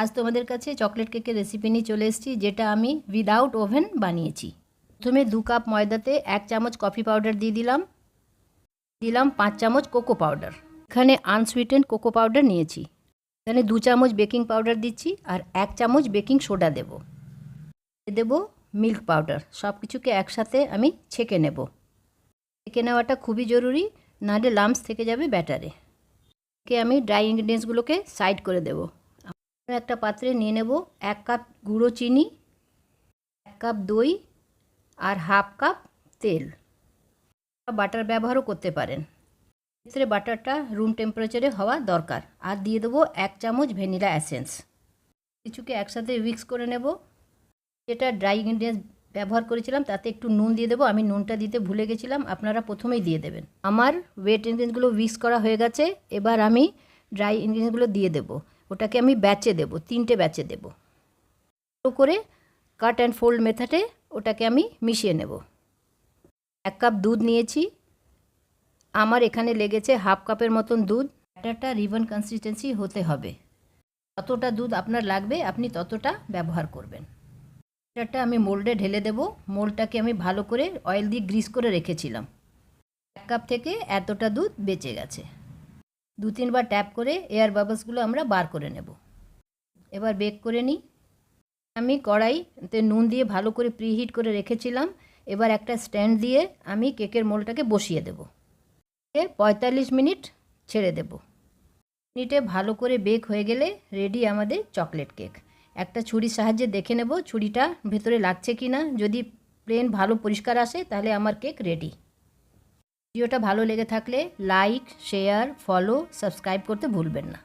আজ তোমাদের কাছে চকলেট কেকের রেসিপি নিয়ে চলে এসেছি, যেটা আমি উইদাউট ওভেন বানিয়েছি। প্রথমে 2 কাপ ময়দাতে 1 চামচ কফি পাউডার দিয়ে দিলাম 5 চামচ কোকো পাউডার। এখানে আনসুইটেন্ড কোকো পাউডার নিয়েছি। এখানে 2 চামচ বেকিং পাউডার দিচ্ছি আর 1 চামচ বেকিং সোডা দেব। দেব মিল্ক পাউডার। সব কিছুকে একসাথে আমি ছেঁকে নেব। ছেঁকে নেওয়াটা খুবই জরুরি, নাহলে লাম্পস থেকে যাবে ব্যাটারে। আমি ড্রাই ইনগ্রিডিয়েন্টসগুলোকে সাইড করে দেব। একটা পাত্রে নিয়ে নেব 1 কাপ গুঁড়ো চিনি, 1 কাপ দই আর হাফ কাপ তেল। বাটার ব্যবহারও করতে পারেন। ক্ষেত্রে বাটারটা রুম টেম্পারেচারে হওয়া দরকার। আর দিয়ে দেবো 1 চামচ ভ্যানিলা এসেন্স। কিছুকে একসাথে মিক্স করে নেব। যেটা ড্রাই ইনগ্রিডিয়েন্টস ব্যবহার করেছিলাম তাতে একটু নুন দিয়ে দেবো। আমি নুনটা দিতে ভুলে গেছিলাম, আপনারা প্রথমেই দিয়ে দেবেন। আমার ওয়েট ইনগ্রিডিয়েন্টসগুলো মিক্স করা হয়ে গেছে। এবার আমি ড্রাই ইনগ্রিডিয়েন্টসগুলো দিয়ে দেবো। ওটাকে আমি ব্যাচে দেব, 3টে ব্যাচে দেব। ভালো করে কাট অ্যান্ড ফোল্ড মেথডে ওটাকে আমি মিশিয়ে নেব। 1 কাপ দুধ নিয়েছি। আমার এখানে লেগেছে হাফ কাপের মতন দুধ। ব্যাটারটা রিবন কনসিস্টেন্সি হতে হবে। যতটা দুধ আপনার লাগবে আপনি ততটা ব্যবহার করবেন। ব্যাটারটা আমি মোল্ডে ঢেলে দেব। মোল্ডটাকে আমি ভালো করে অয়েল দিয়ে গ্রিস করে রেখেছিলাম। 1 কাপ থেকে এতটা দুধ বেঁচে গেছে। 2-3 বার ট্যাপ করে এয়ার বাবলসগুলো আমরা বার করে নেব। এবার বেক করে নিই। আমি কড়াইতে নুন দিয়ে ভালো করে প্রিহিট করে রেখেছিলাম। এবার একটা স্ট্যান্ড দিয়ে আমি কেকের মোল্ডটাকে বসিয়ে দেব। 45 মিনিট ছেড়ে দেব। মিনিটে ভালো করে বেক হয়ে গেলে রেডি আমাদের চকলেট কেক। একটা ছুরির সাহায্যে দেখে নেব ছুরিটা ভেতরে লাগছে কি না। যদি প্লেন ভালো পরিষ্কার আসে তাহলে আমার কেক রেডি। ভিডিওটা ভালো লেগে থাকলে লাইক, শেয়ার, ফলো, সাবস্ক্রাইব করতে ভুলবেন না।